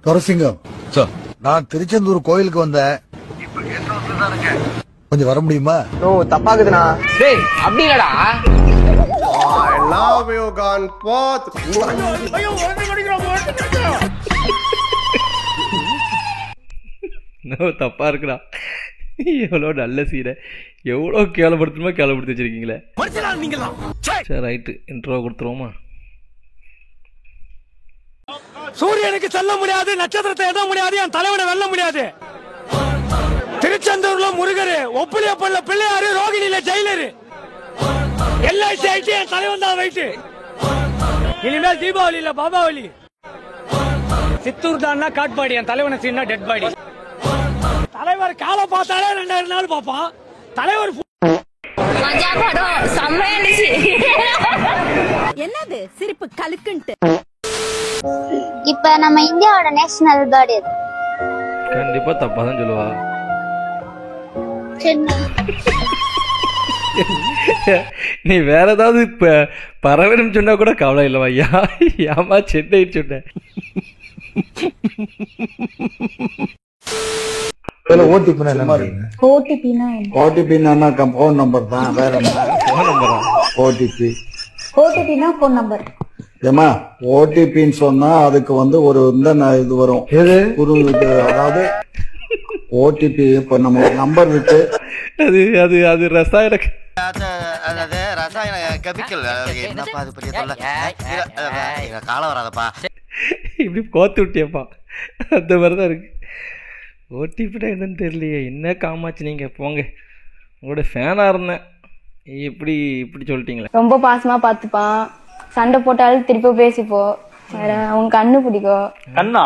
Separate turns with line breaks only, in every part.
Durasingam
sir,
நான் திருச்செந்தூர் கோயிலுக்கு வந்தேன். கொஞ்சம் வர முடியுமா?
ஓ தப்பாக்குதுண்ணா.
டேய் அப்படி இல்லடா.
I love you Ganpat.
தப்பா இருக்குடா. எவ்வளோ நல்ல சீரை எவ்வளோ கேவலப்படுத்தணுமோ கேவலப்படுத்தி வச்சிருக்கீங்களே. சரி ரைட்டு, இன்ட்ரோ கொடுத்துருவோமா?
சூரியனுக்கு செல்ல முடியாது, நட்சத்திரத்தை எண்ண முடியாது, என் தலைவனை வெல்ல முடியாது. திருச்செந்தூர்ல முருகரு, ஒப்புளியப்பள்ள பிள்ளையாரு, ரோகிணியில ஜெயிலரு, எல்ஐசி ஐடி என் தலைவன் தான் வெயிட்டு. இனிமேல் தீபாவளியில பாபாவளி. சித்தூர் தான் காட்பாடி, என் தலைவனை சீனா டெட் பாடி. தலைவர் காலை பார்த்தாலே 2000 நாள் பார்ப்பான். தலைவர்
மஜா படம் செம்மையா இருந்துச்சு.
என்னது சிரிப்பு கலுக்குன்ட்டு.
இப்ப நம்ம இந்தியாவோட நேஷனல் பேர்ட் எது?
கண்டிப்பா தப்பா தான் சொல்லுவா. நீ வேற ஏதாவது பறவைன்னு சொன்னா கூட கவலை இல்லவா? ஏமா சென்னை சொன்ன?
ஓடிபின்னா போன் நம்பர் தான், வேற என்ன?
போன் நம்பரா?
ஓடிபினா போன் நம்பர்.
ஏமா ஓடிபின்னு சொன்னா அதுக்கு ஒரு இது வரும். அதாவது ஓடிபி இப்ப நம்ம நம்பர் விட்டு
அது அது அது ரசாயன
கெமிக்கல் என்னப்பா அது பெரிய தொல்லை. காலம் வராதப்பா.
இப்படி கோத்து விட்டியப்பா. அந்த மாதிரிதான் இருக்கு. ஓடிபினா என்னன்னு தெரியலையே. என்ன காமாச்சு நீங்க போங்க. உங்களோட ஃபேனா இருந்தேன், இப்படி இப்படி சொல்லிட்டீங்களே.
ரொம்ப பாசமா பாத்துப்பான், சண்டை போட்டாலும் திருப்பி பேசிப்போ. வேற அவன் கண்ணு பிடிக்கும்.
கண்ணா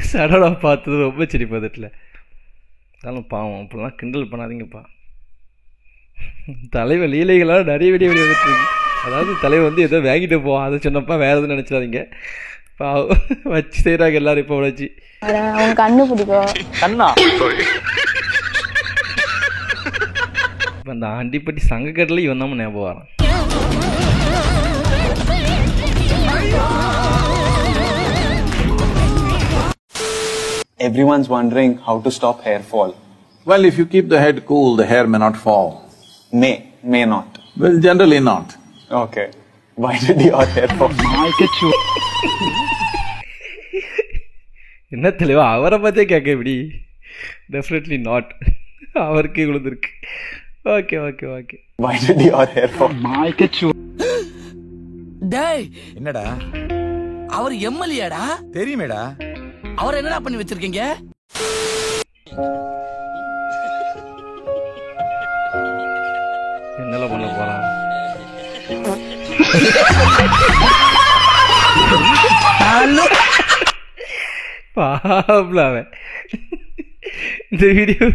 சடனா பார்த்தது ரொம்ப சிரிப்பு அதில். அதெல்லாம் பாவம், அப்படிலாம் கிண்டல் பண்ணாதீங்கப்பா. தலைவர் லீலைகளால் நிறைய வீடியோ வந்துட்டு இருக்கு. அதாவது தலைவர் ஏதோ வாங்கிட்டு போவான், அதை சொன்னப்பா வேற எதுவும் நினைச்சிடாதீங்க. பாவம் வச்சு செய்யறாங்க எல்லாரும். இப்போ வச்சு
வேற அவன் கண்ணு பிடிக்கும்.
கண்ணா
இப்போ அந்த ஆண்டிப்பட்டி சங்கக்கட்டில் இவன் தான் ஞாபகம் வரான்.
Everyone's wondering how to stop hair fall.
well, if you keep the head cool, the hair may not fall.
May not.
Well, generally not.
Okay. Why did your hair fall?
என்ன தெளிவா அவரை பார்த்தே கேட்க இப்படி? Definitely not. அவருக்கு இவ்வளவு இருக்கு. Okay okay okay.
Why did your hair fall?
டேய்
என்னடா?
அவர் எம்எல்ஏடா.
தெரியுமேடா.
அவர் என்னடா பண்ணி வச்சிருக்கீங்க?
என்னல பண்ண போறான்? பாவம். இந்த வீடியோ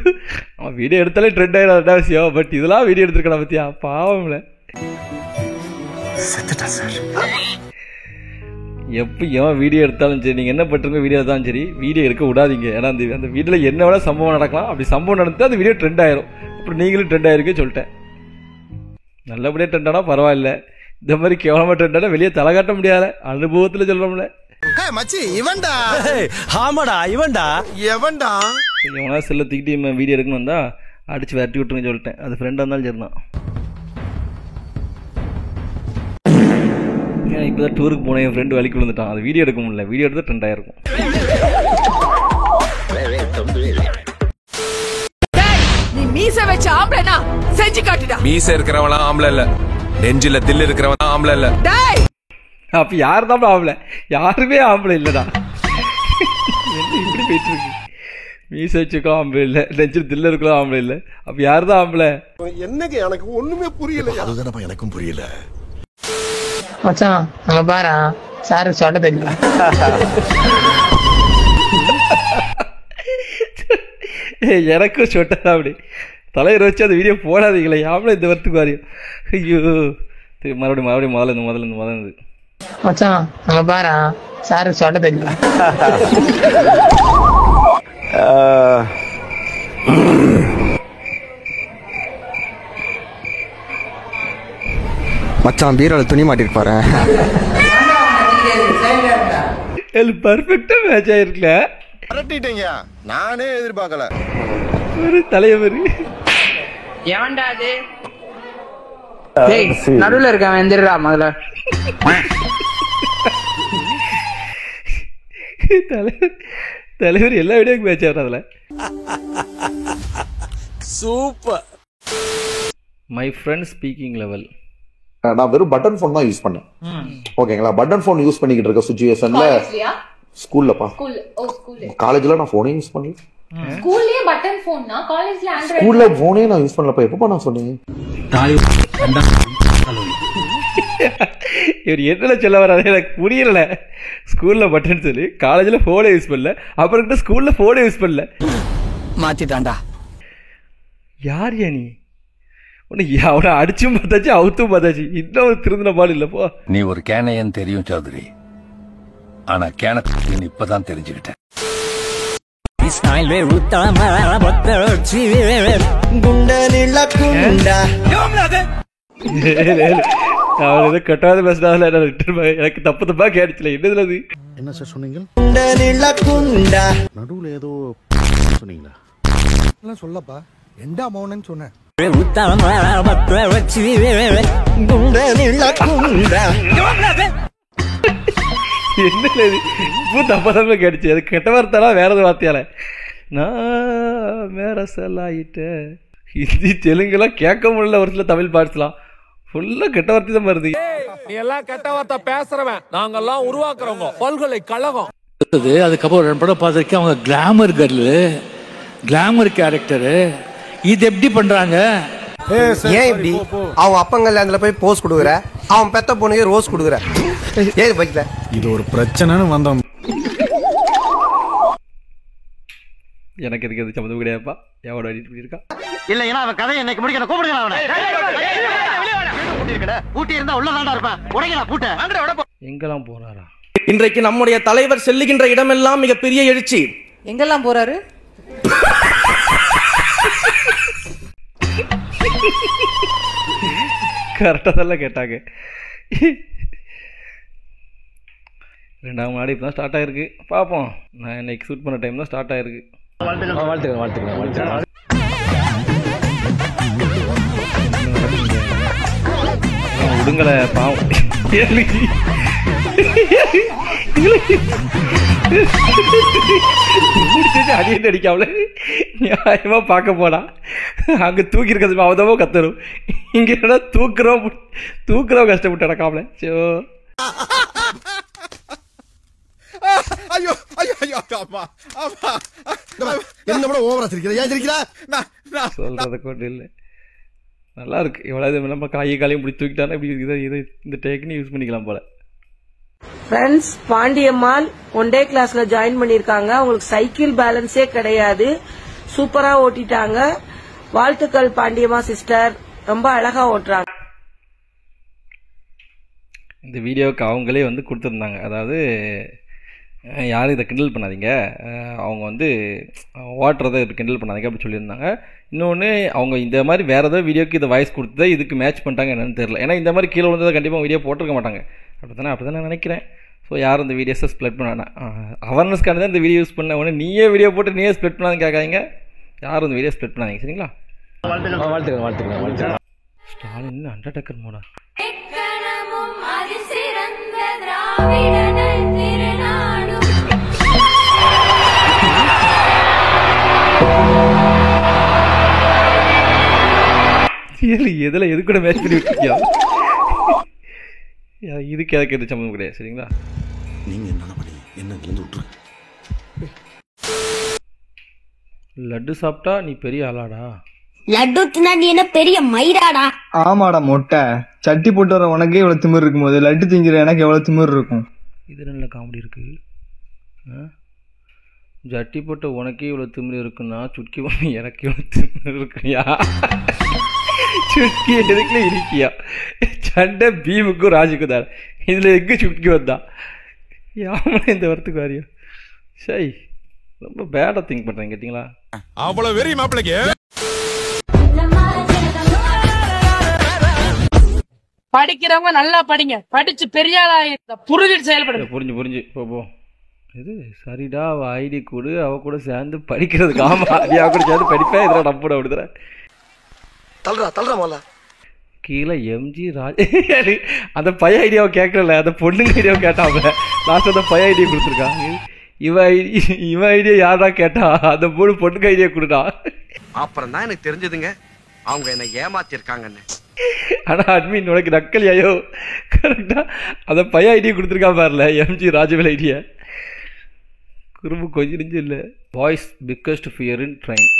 அவன் வீடியோ எடுத்தாலே ட்ரெண்ட் ஆயிடும், ரெண்டா விஷயம். பட் இதெல்லாம் வீடியோ எடுத்துருக்கா பத்தியா? பாவம்ல. எப்போ எவன் வீடியோ எடுத்தாலும் சரி, நீங்கள் என்ன பண்ணுறங்க வீடியோ எடுத்தாலும் சரி, வீடியோ எடுக்க விடாதீங்க. ஏன்னா அந்த வீடியோவில் என்ன வேணா சம்பவம் நடக்கலாம். அப்படி சம்பவம் நடந்தால் அந்த வீடியோ ட்ரெண்ட் ஆயிரும். அப்புறம் நீங்களும் ட்ரெண்ட் ஆயிருக்குன்னு சொல்லிட்டேன். நல்லபடியாக ட்ரெண்ட் ஆனால் பரவாயில்ல. இந்த மாதிரி கேவலமாக ட்ரெண்ட் ஆனால் வெளியே தலை காட்ட முடியாத அனுபவத்தில் சொல்கிறோம்ல.
மச்சி இவன்டா.
ஆமாடா இவன்டா.
எவன்டா?
எவனா செல்ல தூக்கிட்டு வீடியோ எடுக்கணும் வந்தா அடிச்சு விரட்டி விட்டுருங்க சொல்லிட்டேன். அது ஃப்ரெண்டாக இருந்தாலும் சரி தான். இப்போதான் டூருக்கு போனேன், என் ஃப்ரெண்டு வலிக்கு விழுந்துட்டான். அது வீடியோ எடுக்க முடியல. வீடியோ எடுத்து ட்ரெண்ட் ஆயிருக்கும்.
நீ மீச வச்ச ஆம்பளைனா செஞ்சு காட்டுடா.
மீச இருக்கிறவனா ஆம்பளை இல்ல, நெஞ்சில தில் இருக்கிறவனா ஆம்பளை இல்ல.
அப்ப யாரு தான் ஆம்பளை? யாருமே ஆம்பளை இல்லடா. இப்படி போயிட்டு இருக்கு. மீச வச்சுக்கோ ஆம்பளை இல்ல, நெஞ்சில் தில்ல இருக்கலாம் ஆம்பளை இல்ல. அப்ப யாருதான் ஆம்பளை?
என்னங்க எனக்கு ஒண்ணுமே புரியல.
அதுதானப்பா எனக்கும் புரியல.
மச்சான் அங்க பாரு, சாரு சொல்ல தெரியல.
எனக்கும் சொட்டா அப்படி தலைவர் வச்சு அந்த வீடியோ போடாதீங்களே. ஆம்பளை இந்த வரத்துக்கு வாரியம். ஐயோ மறுபடியும் மறுபடியும் முதல்ல
மச்சான் அங்க பாரு, சாரு சொல்ல தெரியல.
மச்சான் பீரோல துணி மாட்டிட்டு போறேன்.
பர்ஃபெக்டா மேட்ச் ஆயிருக்கல.
அரட்டிட்டீங்க, நானே எதிர்பார்க்கல.
ஒரு தலைவர்
எவன்டா அது? டேய் நடுவுல இருக்கான், எந்திரடா முதல்ல.
தலைவர் எல்லா வீடியோக்கும் மேட்ச் ஆகுறதுல.
Super.
My friend speaking level.
நான் வெறும் பட்டன் போன் தான் யூஸ் பண்ணேன். ஓகேங்களா, பட்டன் போன் யூஸ் பண்ணிக்கிட்டு இருக்க சிச்சுவேஷன்ல ஸ்கூல்லப்பா, காலேஜ்ல நான் போனே யூஸ் பண்ணல.
ஸ்கூல்லயே பட்டன் போன்னா, காலேஜ்ல ஆண்ட்ராய்டு.
ஸ்கூல்ல போனே நான் யூஸ் பண்ணலப்பா. எப்பப்பா நான் சொன்னேன்?
இவர் என்ன சொல்ல வர்றாரு எனக்கு புரியல. ஸ்கூல்ல பட்டன் சொல்லி காலேஜ்ல போனே யூஸ் பண்ணல, அப்புறம் ஸ்கூல்ல போனே யூஸ் பண்ணல.
மாத்திட்டான்டா.
யார் யா நீ? அவனை அடிச்சும் பார்த்தாச்சு, அவுத்தும் பார்த்தாச்சு, இன்னும் ஒரு திருந்தின பால் இல்லப்போ.
நீ ஒரு கேனையன் தெரியும் சௌத்ரி, ஆனா கேன இப்பதான் தெரிஞ்சுக்கிட்டேன்.
அவன் ஏதோ கட்டாத பேசினால எனக்கு தப்பு தப்பா கேட்டுச்சுல. என்னதுல அது?
என்ன சார் சொன்னீங்க? நடுவுல ஏதோ சொன்னீங்களா? எல்லாம் சொல்லப்பா, எண்டா மௌனன்னு சொன்னேன்.
என்னது இப்போ தப்பா கேட்டுச்சு. அது கெட்ட வார்த்தைலாம் வேற எது வார்த்தையால நான் மேரசலாயிட்டேன். ஹிந்தி தெலுங்குலாம் கேட்க முடியல. ஒரு சில தமிழ் பாட்டுலாம் ஃபுல்லா கெட்ட வார்த்தை தான் வருது.
நீ எல்லாம் கெட்ட வார்த்தை பேசுறவன், நாங்கெல்லாம் உருவாக்குறவங்க பல்கலைக்கழகம்.
அதுக்கப்புறம் படம் பார்த்துருக்கேன். அவங்க கிளாமர் கேர்ளு, கிளாமர் கேரக்டரு. இது எப்படி பண்றாங்க?
ஏன் இப்படி அவன் அப்பங்கல்ல அதுல போய் போஸ் கொடுக்குற, அவன் பெத்த பொண்ணுக்கு ரோஸ் கொடுக்குற, ஏது பைக்கல?
இது ஒரு பிரச்சனைன்னு வந்தோம்.
எனக்கு இதுக்கு எது சம்மந்தம் கிடையாதுப்பா. எவ்வளோ அடிட்டு பண்ணியிருக்கா
இல்ல, ஏன்னா அவன் கதை என்னைக்கு முடிக்கணும். கூப்பிடுங்க அவனை. பூட்டி இருந்தா உள்ளதாண்டா இருப்பேன். உடைங்களா பூட்ட.
எங்கெல்லாம் போறாரா?
இன்றைக்கு நம்முடைய தலைவர் செல்லுகின்ற இடமெல்லாம் மிகப்பெரிய எழுச்சி.
எங்கெல்லாம் போறாரு?
கரெக்டா தான் கேட்டாங்க. 2ஆம் நாடு இப்போ தான் ஸ்டார்ட் ஆயிருக்கு. பார்ப்போம். நான் இன்னைக்கு ஷூட் பண்ண டைம் தான் ஸ்டார்ட் ஆயிருக்கு. விடுங்களை பாவம். அடிட்டு அடிக்காமல நியாயமா பார்க்க போனா அங்க தூக்கி இருக்கிறது அவதமோ கத்தரும். இங்க என்ன தூக்குறோம் கஷ்டப்பட்டு நடக்காமல. சோ
ஐயோ ஐயோ ஐயோ அம்மா அம்மா என்ன கூட ஓவரா சிரிக்கிற? ஏன் சிரிக்கிறா?
சொல்றத கொண்டு இல்லை, நல்லா இருக்கு. எவ்வளவு நம்ம காலையும் பிடிச்சி தூக்கிட்டானா இப்படி இந்த டெக்னிக் யூஸ் பண்ணிக்கலாம் போல.
ஃப்ரெண்ட்ஸ், பாண்டியம்மாள் ஒன் டே கிளாஸ்ல ஜாயின் பண்ணிருக்காங்க. அவங்களுக்கு சைக்கிள் பேலன்ஸே கிடையாது. சூப்பரா ஓட்டிட்டாங்க. வாழ்த்துக்கள் பாண்டியம்மா சிஸ்டர், ரொம்ப அழகா ஓட்டுறாங்க.
இந்த வீடியோவுக்கு அவங்களே வந்து கொடுத்துருந்தாங்க. அதாவது யாரும் இதை கிண்டல் பண்ணாதீங்க, அவங்க வந்து ஓட்டுறதை கிண்டல் பண்ணாதீங்க அப்படி சொல்லியிருந்தாங்க. இன்னொன்று அவங்க இந்த மாதிரி வேறு ஏதோ வீடியோக்கு இதை வாய்ஸ் கொடுத்ததை இதுக்கு மேட்ச் பண்ணிட்டாங்க என்னன்னு தெரியல. ஏன்னா இந்த மாதிரி கீழே வந்ததை கண்டிப்பாக வீடியோ போட்டிருக்க மாட்டாங்க. அப்படி தான் நான் நினைக்கிறேன். ஸோ யாரும் இந்த வீடியோஸை ஸ்ப்ளட் பண்ண அவேர்னஸ்க்கான தான் இந்த வீடியோ யூஸ் பண்ண. உடனே நீயே வீடியோ போட்டு நீயே ஸ்ப்ளட் பண்ணாதுன்னு கேட்காதீங்க. யாரும் இந்த வீடியோ ஸ்ப்ளட் பண்ணாதீங்க, சரிங்களா? வாழ்த்துக்கிறேன். ஸ்டாலின் அண்டர்டேக்கர் மோடா. எதுல எது கூட மேட்ச் பண்ணி விட்டுருக்கியா? இதுக்கு எதுக்கு எது சம்பந்தம் கிடையாது, சரிங்களா?
நீங்க என்ன பண்ணி என்ன விட்டுரு.
லட்டு சாப்பிட்டா நீ பெரிய ஆளாடா.
லட்டு தின்னா நீ என்ன பெரிய மயிராடா?
ஆமாடா மொட்டை. சட்டி போட்டு வர உனக்கே இவ்வளவு திமிர் இருக்கும் போது லட்டு திங்கிற எனக்கு எவ்வளவு திமிர் இருக்கும்.
இது நல்ல காமெடி இருக்கு. ஜட்டி போட்ட உனக்கே இவ்வளவு திமிர் இருக்குன்னா சுட்கி பண்ணி எனக்கு இவ்வளவு திமிர் இருக்குயா? சுட்கி எதுக்குல இருக்கியா? சண்டை பீமுக்கும் ராஜுக்கும் தான். இதுல எங்க சுட்கி வந்தா யாம இந்த வரத்துக்கு வாரியம்? சரி, ரொம்ப பேடா திங்க் பண்றேன் கேட்டீங்களா?
அவ்வளவு வெறி மாப்பிளைக்கு.
படிக்கிறவங்க நல்லா படிங்க, படிச்சு பெரிய ஆளா புரிஞ்சுட்டு செயல்படுங்க.
புரிஞ்சு போ. இது சரிடா, அவ ஐடி கொடு, அவ கூட சேர்ந்து படிக்கிறதுக்கு. ஆமா, நீ அவ கூட சேர்ந்து படிப்பேன். இதில் நம்பூட விடுதுற
தள்ளுறா மோல
கீழே எம்ஜி ராஜ். அந்த பையன் ஐடியாவை கேட்கல, அந்த பொண்ணுங்க ஐடியாவை கேட்டாங்க. லாஸ்ட் அந்த பையன் ஐடியா கொடுத்துருக்காங்க. இவன் ஐடியா யாரா கேட்டா, அந்த 3 பொண்ணுங்க ஐடியா கொடுடா.
அப்புறம் தான் எனக்கு தெரிஞ்சதுங்க அவங்க என்ன ஏமாத்திருக்காங்கன்னு.
ஆனா அட்மின் உனக்கு நக்கலியாயோ, கரெக்டா அந்த பையன் ஐடியா கொடுத்துருக்கா பாருல, எம்ஜி ராஜவேல் ஐடியா. குறும்பு கொஞ்சம் நெஞ்சு இல்லை. பாய்ஸ் பிக்கஸ்ட் ஃபியர் இன் ட்ரெயின்.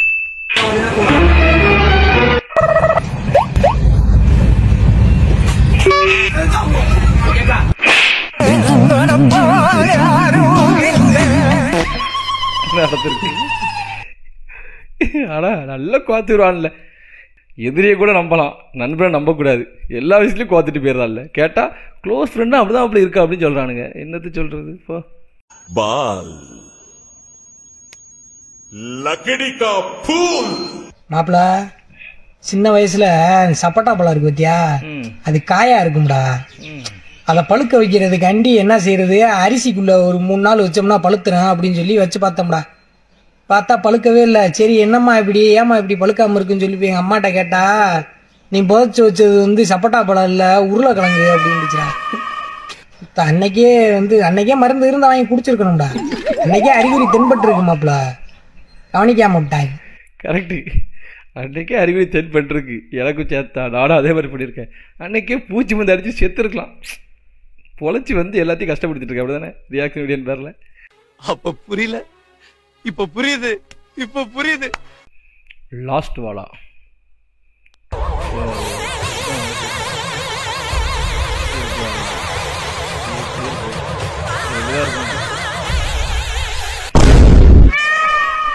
நடந்திருக்கு. ஆனா நல்ல கோத்துருவான்ல. எதிரியை கூட நம்பலாம், நண்பரை நம்பக்கூடாது. எல்லா விஷயத்துலையும் கோத்துட்டு போயிடறான்ல. கேட்டா க்ளோஸ் ஃப்ரெண்டா அப்படிதான் அப்படி இருக்கா அப்படின்னு சொல்றானுங்க. என்னத்து சொல்றது இப்போ.
பால் லக்கடி கா பூல்.
மாப்பிள சின்ன வயசுல சப்போட்டா பழம் இருக்கு பத்தியா, அது காயா இருக்கும்டா. அதை பழுக்க வைக்கிறதுக்காண்டி என்ன செய்யறது, அரிசிக்குள்ள ஒரு 3 நாள் வச்சோம்னா பழுத்துறேன் அப்படின்னு சொல்லி வச்சு பார்த்தோம்டா. பார்த்தா பழுக்கவே இல்லை. சரி என்னம்மா இப்படி, ஏமா இப்படி பழுக்காம இருக்குன்னு சொல்லி எங்க அம்மாட்ட கேட்டா, நீ புதைச்சு வச்சது சப்போட்டா பழம் இல்ல, உருளைக்கிழங்கு அப்படின்னுச்சுடா. அன்னைக்கே மருந்து இருந்து வாங்கி குடிச்சிருக்கணும்டா. அன்னைக்கே அறிகுறி தென்பட்டு இருக்கு மாப்பிள, கவனிக்காம விட்டாங்க.
கரெக்டு, அன்னைக்கே அறிகுறி தென்பட்டுருக்கு. எனக்கும் சேர்த்தா, நானும் அதே மாதிரி பண்ணியிருக்கேன். அன்னைக்கே பூச்சி மருந்து அடிச்சு செத்துருக்கலாம். பொழைச்சி எல்லாத்தையும் கஷ்டப்படுத்திட்டு இருக்கேன். அப்படிதானே ரியாக்ஷன் வீடியோன்னு பேர்ல.
அப்ப புரியல, இப்ப புரியுது.
லாஸ்ட் வாலா.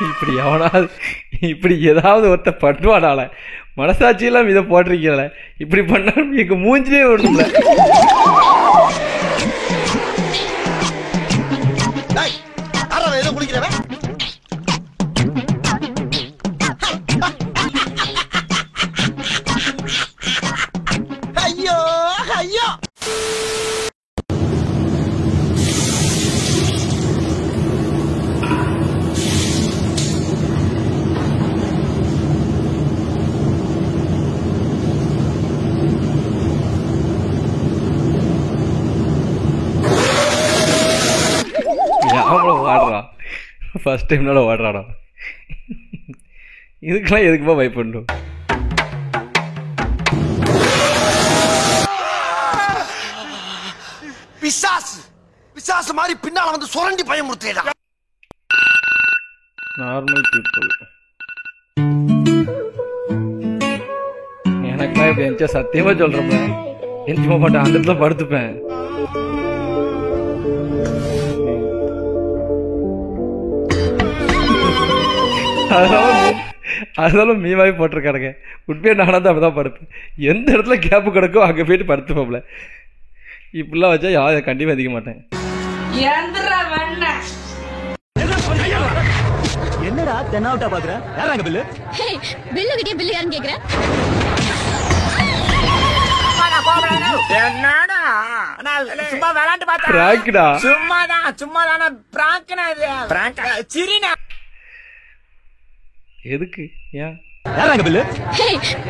இப்படி எவனாவது இப்படி ஏதாவது ஒருத்த பண்ணுவானால, மனசாட்சியெல்லாம் இதை போட்டிருக்கல. இப்படி பண்ண எங்க மூஞ்சிலே ஒண்ணுல.
ஐயோ ஐயோ.
வாடுறான் ஃபர்ஸ்ட் டைம்னால வாடுறாடா. இதுக்கெல்லாம் எதுக்குமா பயப்படணும்?
பிசாசு மாதிரி பின்னால சுரண்டி பயமுறுத்தேடா.
Normal people. எனக்குலாம் இப்படி எந்த சத்தியமா சொல்றப்ப எந்திமா பாட்டேன், அந்த இடத்துல படுத்துப்பேன். அதனால மீமாவே போட்டிருக்காருங்க. உண்மையா நானும் தான் அப்படிதான் படுப்பேன். எந்த இடத்துல கேப்பு கிடக்கோ அங்கே போயிட்டு படுத்துப்போம்ல. இப்படிலாம் வச்சா யாரும் கண்டிப்பா அதிக்க மாட்டேன்.
என்னடா தென்னாவட்டா பாக்குற? யாராங்க பில்லு?
பில்லு கிட்டே பில்லு யாருன்னு கேக்குறேன்.
என்னடா சும்மா விளையாண்டு பார்த்தா
பிராங்க்டா.
சும்மாதானே பிராங்க்னா இது. பிராங்க் சிரினா.
எதுக்கு? ஏன்?
யாராங்க பில்லு?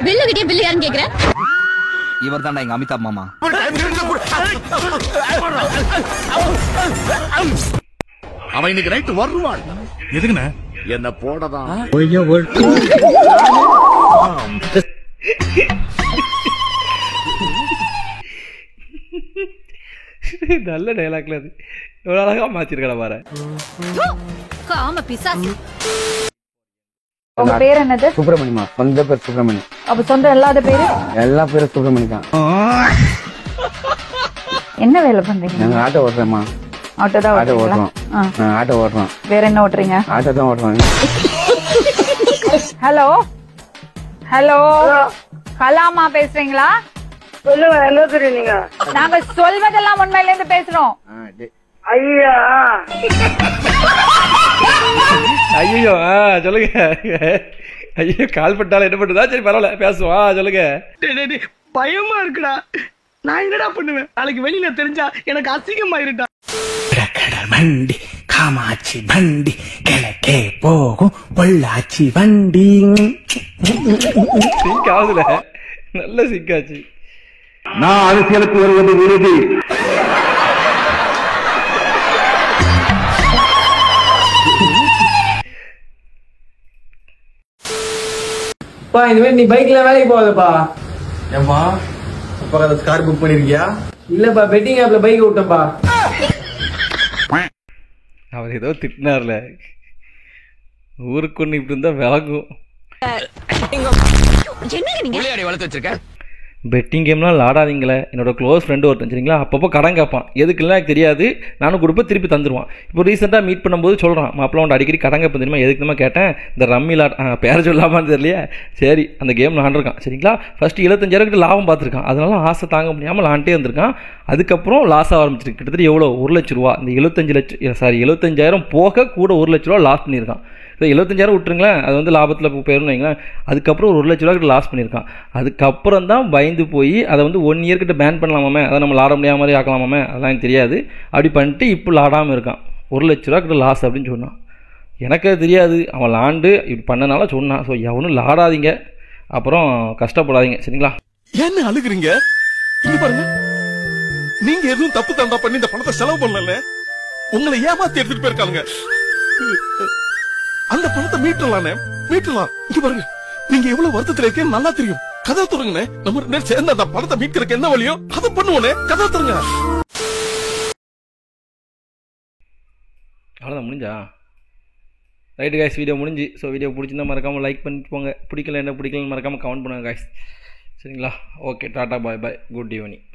பில்லு கிட்டே பில்லு யாருன்னு கேக்குறேன்.
இவர் தான்டா எங்க அமிதாப் மாமா.
அவன் இன்னைக்கு நைட்டு வருவான். எதுக்குண்ணே? என்ன போடதான்.
நல்ல டைலாக்ல அது. எவ்வளவு அழகா மாத்திருக்கா பாரு.
காம பிசாசு.
உங்க பேர் என்னது?
சுப்பிரமணியமா. சொந்த பேர் சுப்பிரமணி.
அப்ப சொந்த எல்லாத பேரு?
எல்லா பேரும் சுப்பிரமணி தான்.
என்ன வேலை பண்றீங்க?
நாங்க ஆட்டோ ஓட்டுறோமா.
ஆட்டோ தான் ஓட்டுறோம்.
ஆட்டோ ஓட்டுறோம்.
வேற என்ன ஓட்டுறீங்க?
ஆட்டோ தான் ஓட்டுறோம்.
ஹலோ ஹலோ, கலாமா பேசுறீங்களா?
சொல்லுங்க, என்ன தெரியுங்க?
நாங்க சொல்வதெல்லாம் உண்மையில இருந்து பேசுறோம்.
ஐயா
ஐயோ சொல்லுங்க. ஐயோ கால் பட்டாலும் என்ன பண்ணுதா? சரி பரவாயில்ல பேசுவோம். சொல்லுங்க.
பயமா இருக்குடா. நான் என்னடா பண்ணுவேன்? நாளைக்கு வெளியில தெரிஞ்சா எனக்கு அசிங்கமாயிருட்டா.
வண்டி காமாட்சி வண்டி கிழக்கே போகும் பொள்ளாச்சி வண்டி.
சிங்க் ஆகுதுல, நல்ல சிங்காச்சு.
நான் அரசியலுக்கு வருவது உறுதி.
இந்த மாதிரி நீ பைக்ல வேலைக்கு போகாதப்பா.
ஏன்பா அப்பா அந்த கார் புக் பண்ணிருக்கியா?
இல்லப்பா, பெட்டிங் ஆப்ல பைக் விட்டப்பா.
அவர் ஏதோ திட்டினார்ல, ஊருக்கு ஒன்று இப்படி இருந்தா விளங்கும்.
வளர்த்து வச்சிருக்க
பெட்டிங் கேம்லாம் விளாடாதீங்களே. என்னோட க்ளோஸ் ஃப்ரெண்டு ஒருத்தன் சரிங்களா, அப்பப்போ கடன் கேட்பான். எதுக்குலாம் எனக்கு தெரியாது, நானும் கொடுப்பேன், திருப்பி தந்துடுவான். இப்போ ரீசெண்டாக மீட் பண்ணும்போது சொல்கிறான், மாப்பிள்ள உன்ட்ட அடிக்கடி கடன் கேட்பேன் தெரியுமா, எதுக்கு நம்ம கேட்டேன், இந்த ரம்மி பேர சொல்லாமான்னு தெரியலையே. சரி அந்த கேம் விளாண்டுருக்கான் சரிங்களா. ஃபஸ்ட்டு 75,000 லாபம் பார்த்துருக்கான், அதனால ஆசை தாங்க முடியாமல் விளாண்டே இருந்திருக்கான். அதுக்கப்புறம் லாஸ் ஆக ஆரம்பிச்சிருக்கு. கிட்டத்தட்ட எவ்வளோ, 1 லட்ச ரூபா. இந்த 75,000 போக கூட 1 லட்ச ரூபா லாஸ் பண்ணியிருக்கான். 75,000 விட்டுருங்களேன், அது வந்து லாபத்தில் போயிடும் வைங்களேன். அதுக்கப்புறம் ஒரு 1 லட்ச ரூபா கிட்ட லாஸ் பண்ணியிருக்கான். அதுக்கப்புறம் தான் பயந்து போய் அதை வந்து 1 இயர் கிட்ட பேன் பண்ணலாமாமே, அதை நம்ம லாட முடியாத மாதிரி ஆக்கலாமாமே, அதெல்லாம் எனக்கு தெரியாது. அப்படி பண்ணிட்டு இப்போ லாடாமல் இருக்கான். 1 லட்ச ரூபா கிட்ட லாஸ் அப்படின்னு சொன்னான். எனக்கு அது தெரியாது, அவன் லாண்டு இப்படி பண்ணனால சொன்னான். ஸோ எவனும் லாடாதீங்க, அப்புறம் கஷ்டப்படாதீங்க சரிங்களா.
என்ன அழுகுறீங்க? இங்க பாருங்க, நீங்க எதுவும் தப்பு தண்டா பண்ணி இந்த பணத்தை செலவு பண்ணல, உங்களை ஏமாத்தி எடுத்துட்டு போயிருக்காங்க. அந்த பணத்தை மீட்டலானே, மீட்டலாம். இங்க பாருங்க, நீங்க எவ்வளவு வருத்தத்துல இருக்கீங்க நல்லா தெரியும். கதை துறங்கண்ணே, நம்ம 2 பேரும் சேர்ந்து அந்த பணத்தை மீட்கிறதுக்கு என்ன வழியோ அதை பண்ணுவோனே. கதை துறங்க.
அவ்வளோதான், முடிஞ்சா? ரைட்டு காய்ஸ், வீடியோ முடிஞ்சு. ஸோ வீடியோ பிடிச்சிருந்தா மறக்காமல் லைக் பண்ணிட்டு போங்க. பிடிக்கல என்ன பிடிக்கலன்னு மறக்காமல் கமெண்ட் பண்ணுங்க காய்ஸ் சரிங்களா. ஓகே, டாட்டா, பாய் பாய், குட் ஈவினிங்.